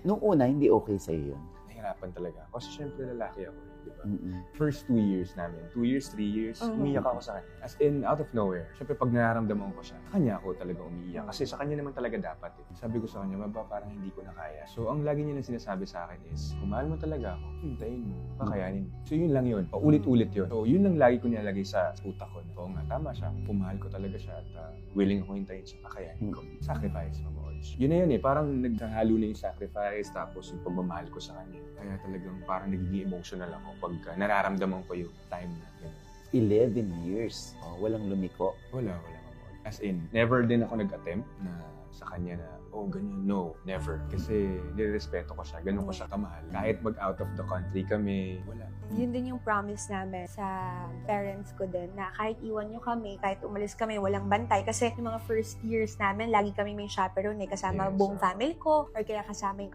Nung una, hindi okay sa'yo yun? Nahirapan talaga ako. Kasi syempre lalaki ako, di ba? Mm-mm. First 2 years namin, 2 years, 3 years, umiyak ako sa kanya. As in, out of nowhere. Syempre pag nararamdaman ko siya, sa kanya ako talaga umiiyak. Kasi sa kanya naman talaga dapat eh. Sabi ko sa kanya, maba parang hindi ko na kaya. So ang lagi niya lang sinasabi sa akin is, kung mahal mo talaga ako, hintayin mo, kakayanin mo. So yun lang yun. Ulit-ulit yun. So yun lang lagi ko nilalagay sa utak ko. Oo nga, tama siya. Kung mahal ko talaga siya at willing ako hintayin siya, kakayanin ko. Sacrifice, mama. Yun na yun eh, parang nagkahalo na yung sacrifice tapos yung pagmamahal ko sa kanya. Kaya talagang parang nagiging emotional ako pag nararamdaman ko yung time na gano'n. 11 years. Oh, walang lumiko. Wala. As in, never din ako nag-attempt na sa kanya na, oh, ganyan. No, never. Kasi nirespeto ko siya. Ganun ko siya kamahal. Kahit mag-out of the country kami, wala. Yun din yung promise namin sa parents ko din na kahit iwan nyo kami, kahit umalis kami, walang bantay. Kasi yung mga first years namin, lagi kami may chaperone eh, kasama Yes, buong family ko or kaya kasama yung